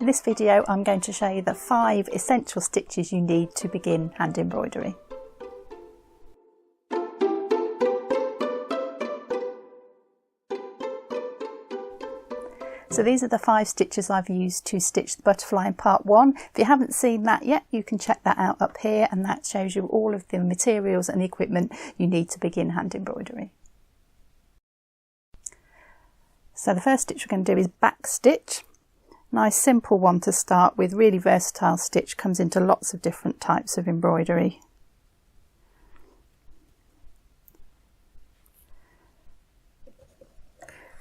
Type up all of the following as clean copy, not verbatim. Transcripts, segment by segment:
In this video I'm going to show you the 5 essential stitches you need to begin hand embroidery. So these are the 5 stitches I've used to stitch the butterfly in part 1. If you haven't seen that yet, you can check that out up here, and that shows you all of the materials and equipment you need to begin hand embroidery. So the first stitch we're going to do is back stitch. Nice simple one to start with, really versatile stitch, comes into lots of different types of embroidery.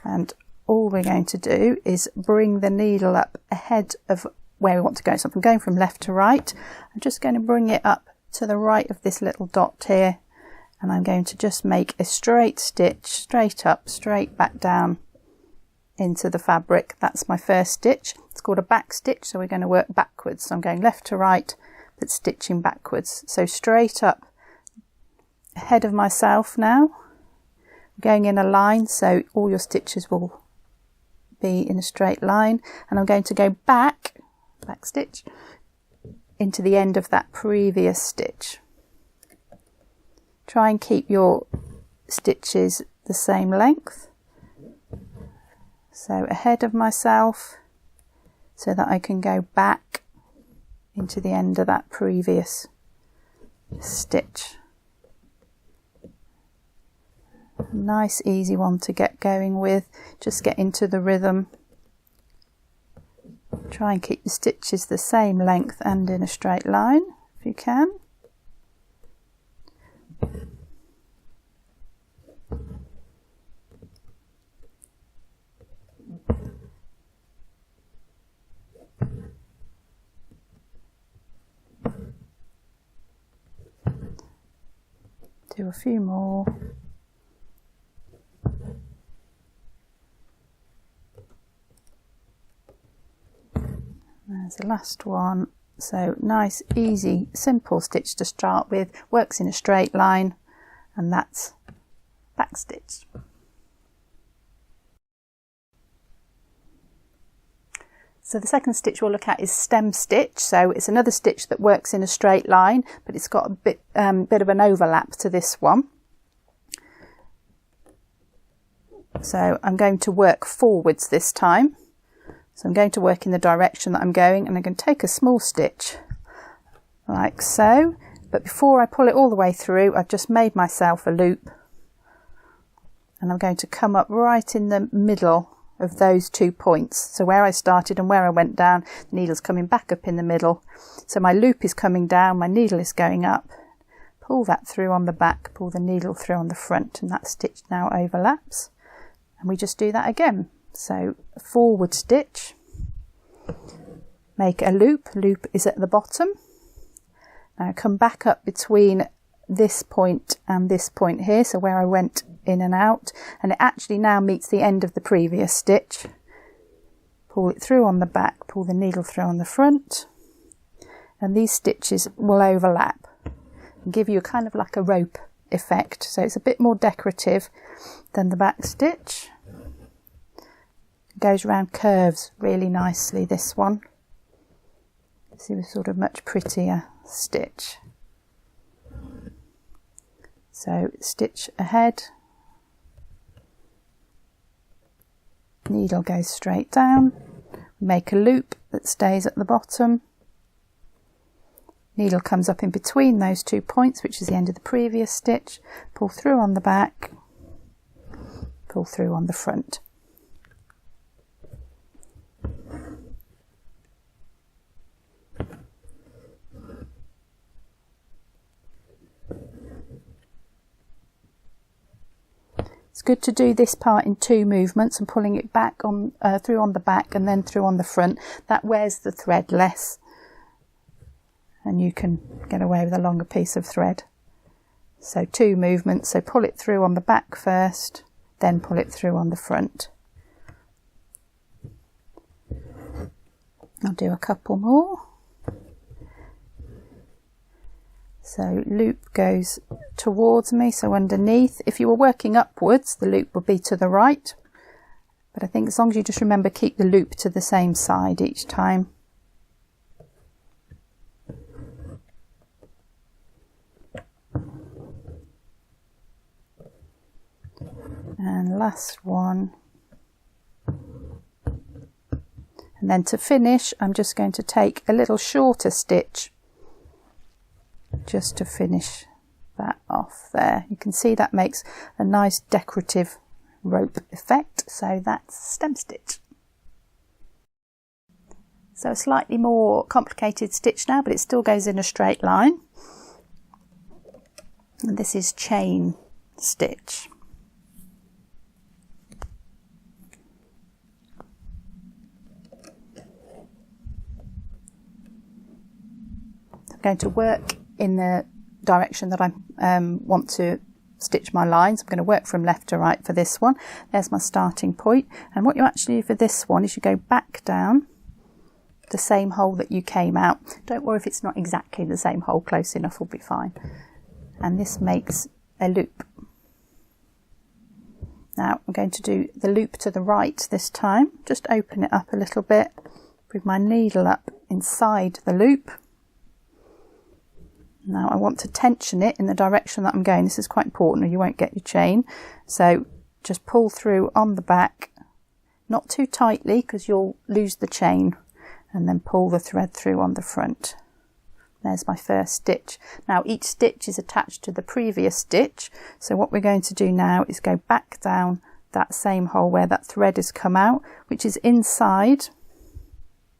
And all we're going to do is bring the needle up ahead of where we want to go. So if I'm going from left to right, I'm just going to bring it up to the right of this little dot here, and I'm going to just make a straight stitch, straight up, straight back down into the fabric. That's my first stitch. It's called a back stitch, so we're going to work backwards. So I'm going left to right but stitching backwards. So straight up ahead of myself now, going in a line, so all your stitches will be in a straight line, and I'm going to go back stitch into the end of that previous stitch. Try and keep your stitches the same length. So ahead of myself so that I can go back into the end of that previous stitch. Nice easy one to get going with, just get into the rhythm. Try and keep the stitches the same length and in a straight line if you can. Do a few more. There's the last one. So nice, easy, simple stitch to start with, works in a straight line, and that's back stitch. So the second stitch we'll look at is stem stitch. So it's another stitch that works in a straight line, but it's got a bit of an overlap to this one. So I'm going to work forwards this time. So I'm going to work in the direction that I'm going, and I'm going to take a small stitch like so. But before I pull it all the way through, I've just made myself a loop, and I'm going to come up right in the middle of those 2 points. So where I started and where I went down, the needle's coming back up in the middle. So my loop is coming down, my needle is going up. Pull that through on the back, pull the needle through on the front, and that stitch now overlaps. And we just do that again. So forward stitch, make a loop, loop is at the bottom. Now come back up between this point and this point here, so where I went in and out, and it actually now meets the end of the previous stitch. Pull it through on the back, pull the needle through on the front, and these stitches will overlap and give you kind of like a rope effect, so it's a bit more decorative than the back stitch. Goes around curves really nicely, this one. See, a sort of much prettier stitch. So stitch ahead, needle goes straight down, make a loop that stays at the bottom, needle comes up in between those 2 points, which is the end of the previous stitch, pull through on the back, pull through on the front. It's good to do this part in 2 movements and pulling it back on through on the back and then through on the front. That wears the thread less, and you can get away with a longer piece of thread. So 2 movements, so pull it through on the back first, then pull it through on the front. I'll do a couple more. So loop goes towards me, so underneath. If you were working upwards, the loop would be to the right, but I think as long as you just remember, keep the loop to the same side each time. And last one. And then to finish, I'm just going to take a little shorter stitch just to finish that off there. You can see that makes a nice decorative rope effect. So that's stem stitch. So a slightly more complicated stitch now, but it still goes in a straight line. And this is chain stitch. I'm going to work in the direction that I want to stitch my lines. I'm going to work from left to right for this one. There's my starting point, and what you actually do for this one is you go back down the same hole that you came out. Don't worry if it's not exactly the same hole, close enough will be fine. And this makes a loop. Now I'm going to do the loop to the right this time. Just open it up a little bit, bring my needle up inside the loop. Now I want to tension it in the direction that I'm going. This is quite important or you won't get your chain. So just pull through on the back, not too tightly because you'll lose the chain, and then pull the thread through on the front. There's my first stitch. Now each stitch is attached to the previous stitch. So what we're going to do now is go back down that same hole where that thread has come out, which is inside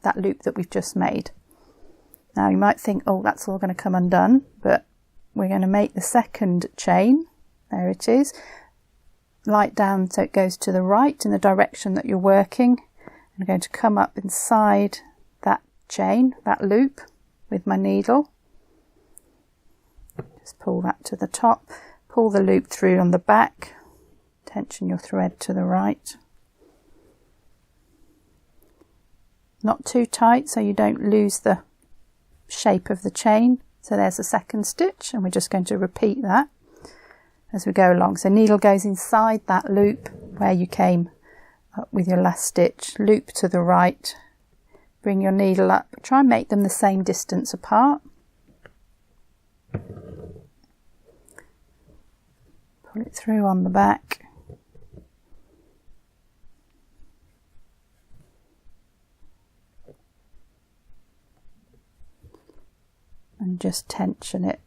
that loop that we've just made. Now you might think, oh, that's all going to come undone, but we're going to make the second chain. There it is. Light down so it goes to the right in the direction that you're working. I'm going to come up inside that chain, that loop, with my needle. Just pull that to the top, pull the loop through on the back, tension your thread to the right. Not too tight so you don't lose the shape of the chain. So there's the second stitch, and we're just going to repeat that as we go along. So needle goes inside that loop where you came up with your last stitch, loop to the right, bring your needle up, try and make them the same distance apart. Pull it through on the back. And just tension it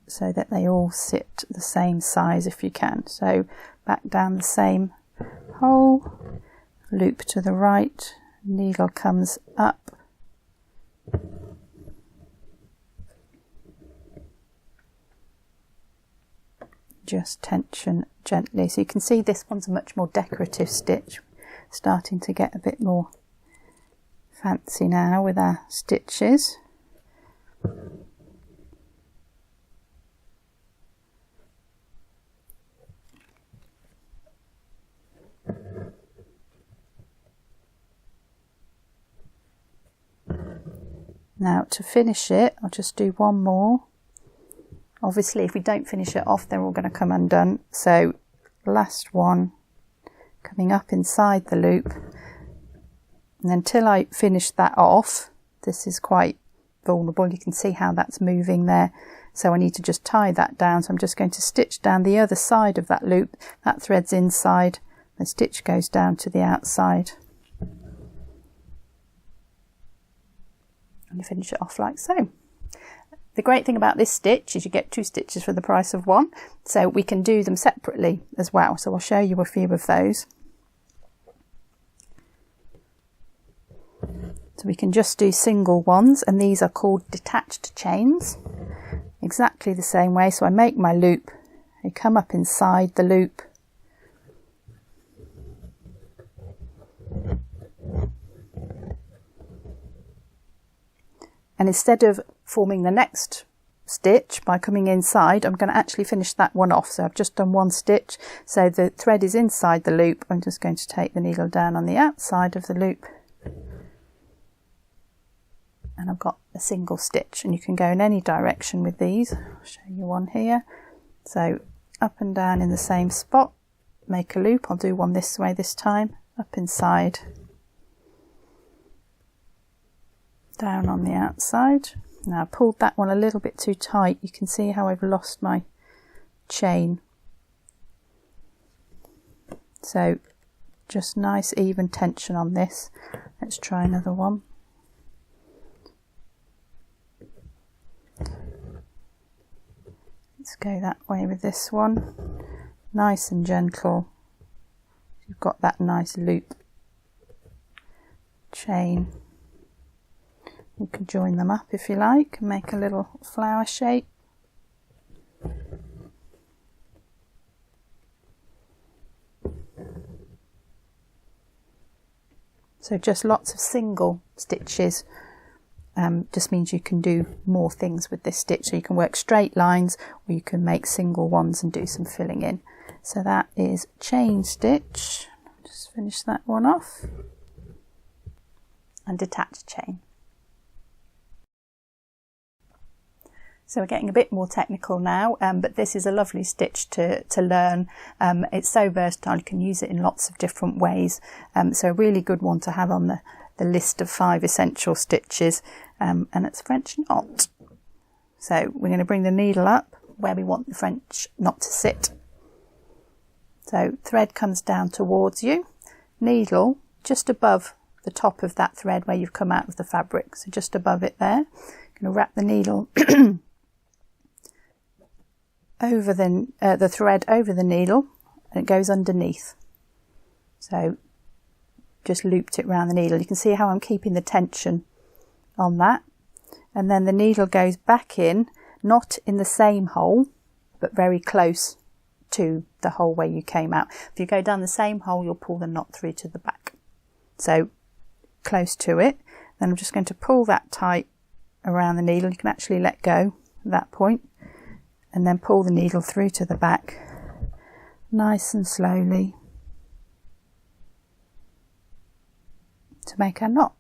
so that they all sit the same size if you can. So back down the same hole, loop to the right, needle comes up, just tension gently. So you can see this one's a much more decorative stitch, starting to get a bit more fancy now with our stitches. Now to finish it, I'll just do one more. Obviously if we don't finish it off, they're all going to come undone. So last one, coming up inside the loop, and until I finish that off, this is quite vulnerable. You can see how that's moving there. So I need to just tie that down. So I'm just going to stitch down the other side of that loop. That thread's inside, the stitch goes down to the outside. And finish it off like so. The great thing about this stitch is you get 2 stitches for the price of 1, so we can do them separately as well. So I'll show you a few of those. So we can just do single ones, and these are called detached chains. Exactly the same way. So I make my loop, I come up inside the loop, and instead of forming the next stitch by coming inside, I'm going to actually finish that one off. So I've just done 1 stitch, so the thread is inside the loop. I'm just going to take the needle down on the outside of the loop, and I've got a single stitch, and you can go in any direction with these. I'll show you one here. So up and down in the same spot, make a loop. I'll do one this way this time, up inside, down on the outside. Now I pulled that one a little bit too tight. You can see how I've lost my chain. So just nice even tension on this. Let's try another one. Let's go that way with this one. Nice and gentle. You've got that nice loop chain. You can join them up if you like and make a little flower shape. So just lots of single stitches just means you can do more things with this stitch. So you can work straight lines, or you can make single ones and do some filling in. So that is chain stitch. Just finish that one off. And detach chain. So we're getting a bit more technical now, but this is a lovely stitch to learn. It's so versatile, you can use it in lots of different ways. So a really good one to have on the list of 5 essential stitches, and it's French knot. So we're going to bring the needle up where we want the French knot to sit. So thread comes down towards you, needle just above the top of that thread where you've come out of the fabric, so just above it there. You're going to wrap the needle over the thread over the needle, and it goes underneath. So just looped it around the needle. You can see how I'm keeping the tension on that, and then the needle goes back in, not in the same hole but very close to the hole where you came out. If you go down the same hole, you'll pull the knot through to the back, so close to it. Then I'm just going to pull that tight around the needle. You can actually let go at that point, and then pull the needle through to the back nice and slowly to make a knot.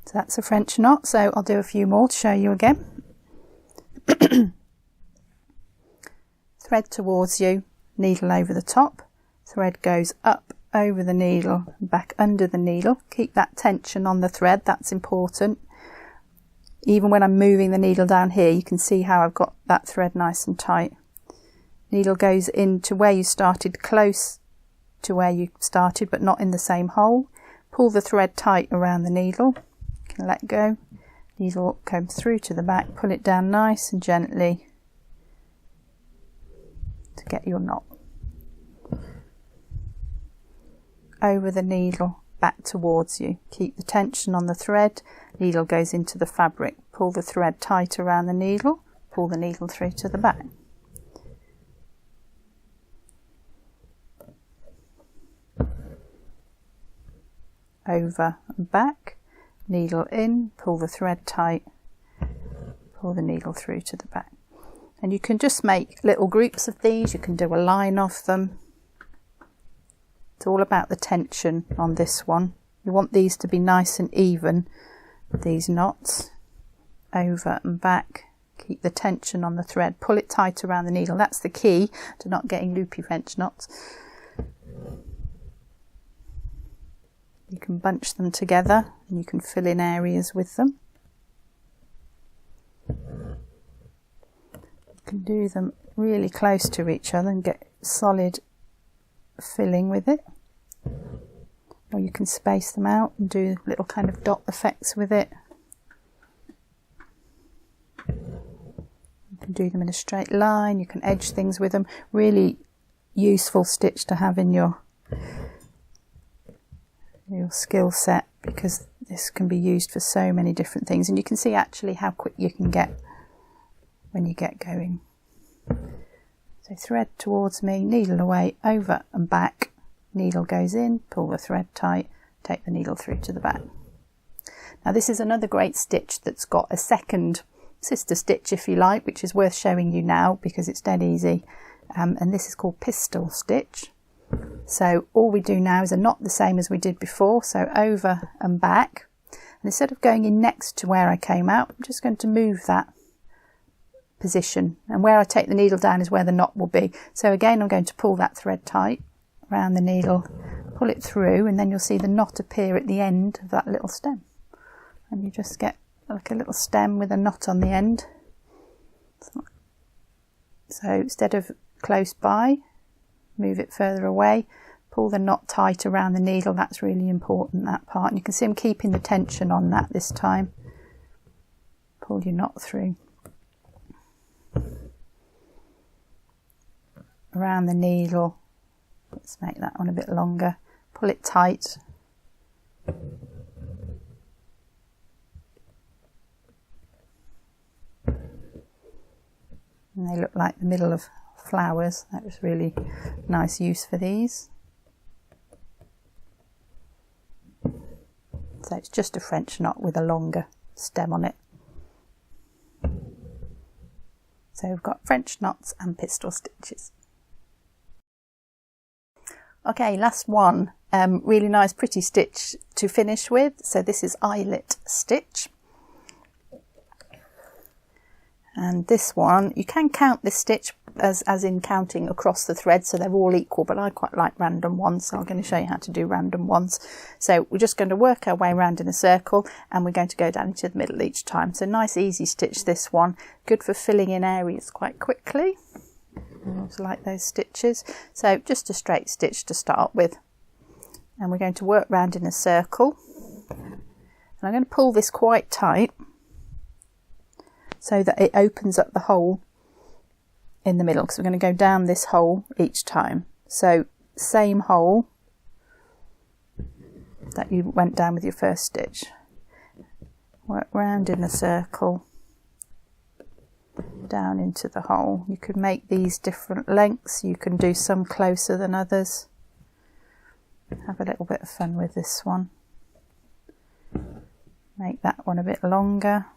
So that's a French knot. So I'll do a few more to show you again. Thread towards you, needle over the top, thread goes up over the needle and back under the needle. Keep that tension on the thread, that's important. Even when I'm moving the needle down here, you can see how I've got that thread nice and tight. Needle goes into where you started, close to where you started, but not in the same hole. Pull the thread tight around the needle. You can let go. Needle comes through to the back. Pull it down nice and gently to get your knot. Over the needle, back towards you. Keep the tension on the thread. Needle goes into the fabric. Pull the thread tight around the needle. Pull the needle through to the back. Over and back. Needle in. Pull the thread tight. Pull the needle through to the back. And you can just make little groups of these. You can do a line of them. It's all about the tension on this one. You want these to be nice and even, these knots. Over and back. Keep the tension on the thread. Pull it tight around the needle. That's the key to not getting loopy French knots. You can bunch them together and you can fill in areas with them. You can do them really close to each other and get solid filling with it, or you can space them out and do little kind of dot effects with it. You can do them in a straight line, you can edge things with them. Really useful stitch to have in your skill set, because this can be used for so many different things, and you can see actually how quick you can get when you get going. So thread towards me, needle away, over and back, needle goes in, pull the thread tight, take the needle through to the back. Now this is another great stitch that's got a second sister stitch, if you like, which is worth showing you now because it's dead easy, and this is called Pistil stitch. So all we do now is a knot the same as we did before, so over and back, and instead of going in next to where I came out, I'm just going to move that position, and where I take the needle down is where the knot will be. So again, I'm going to pull that thread tight around the needle, pull it through, and then you'll see the knot appear at the end of that little stem, and you just get like a little stem with a knot on the end. So instead of close by, move it further away, pull the knot tight around the needle. That's really important, that part, and you can see I'm keeping the tension on that this time. Pull your knot through around the needle. Let's make that one a bit longer. Pull it tight. And they look like the middle of flowers. That was really nice use for these. So it's just a French knot with a longer stem on it. So we've got French knots and pistil stitches. Okay, last one. Really nice pretty stitch to finish with. So this is Eyelet stitch. And this one, you can count this stitch as in counting across the thread, so they're all equal, but I quite like random ones, so I'm going to show you how to do random ones. So we're just going to work our way around in a circle, and we're going to go down into the middle each time. So nice easy stitch, this one, good for filling in areas quite quickly. I always like those stitches. So just a straight stitch to start with, and we're going to work round in a circle, and I'm going to pull this quite tight so that it opens up the hole in the middle, because we're going to go down this hole each time. So same hole that you went down with your first stitch. Work round in a circle, down into the hole. You could make these different lengths, you can do some closer than others. Have a little bit of fun with this one. Make that one a bit longer.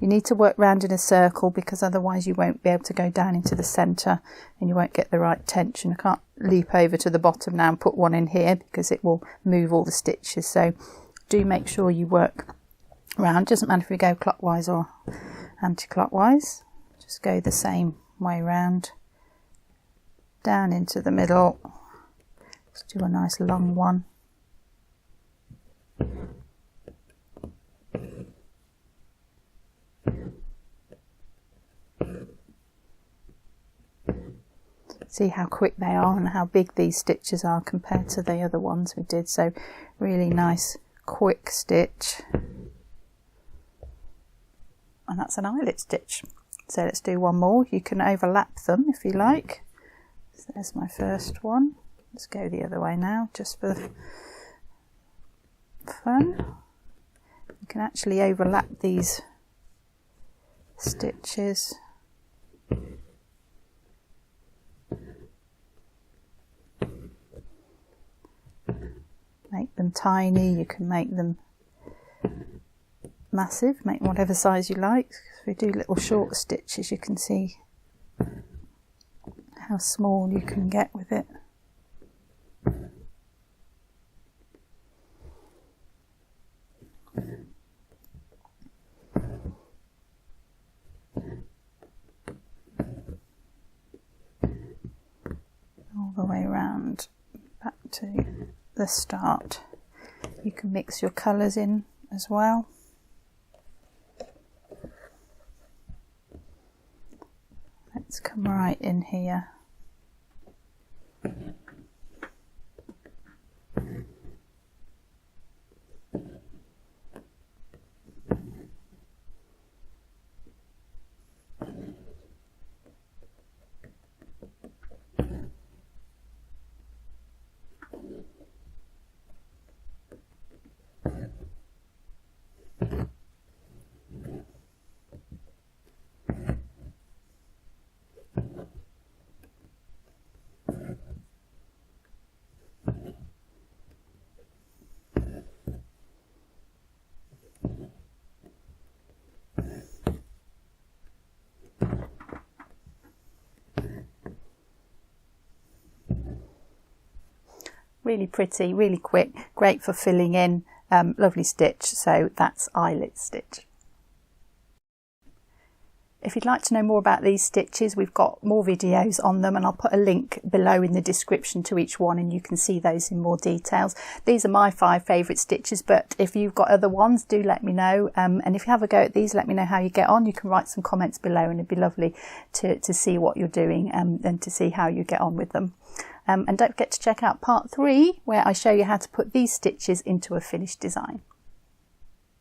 You need to work round in a circle, because otherwise you won't be able to go down into the centre and you won't get the right tension. I can't leap over to the bottom now and put one in here, because it will move all the stitches. So do make sure you work round. Doesn't matter if you go clockwise or anti-clockwise, just go the same way round, down into the middle. Let's do a nice long one. See how quick they are and how big these stitches are compared to the other ones we did. So really nice quick stitch, and that's an eyelet stitch. So let's do one more. You can overlap them if you like. So there's my first one. Let's go the other way now, just for fun. You can actually overlap these stitches. Make them tiny, you can make them massive, make whatever size you like. If we do little short stitches, you can see how small you can get with it. All the way around back to the start. You can mix your colours in as well. Let's come right in here. Really pretty, really quick, great for filling in, lovely stitch. So that's eyelet stitch. If you'd like to know more about these stitches, we've got more videos on them, and I'll put a link below in the description to each one and you can see those in more details. These are my 5 favourite stitches, but if you've got other ones, do let me know. And if you have a go at these, let me know how you get on. You can write some comments below and it'd be lovely to see what you're doing and to see how you get on with them. And don't forget to check out part 3, where I show you how to put these stitches into a finished design.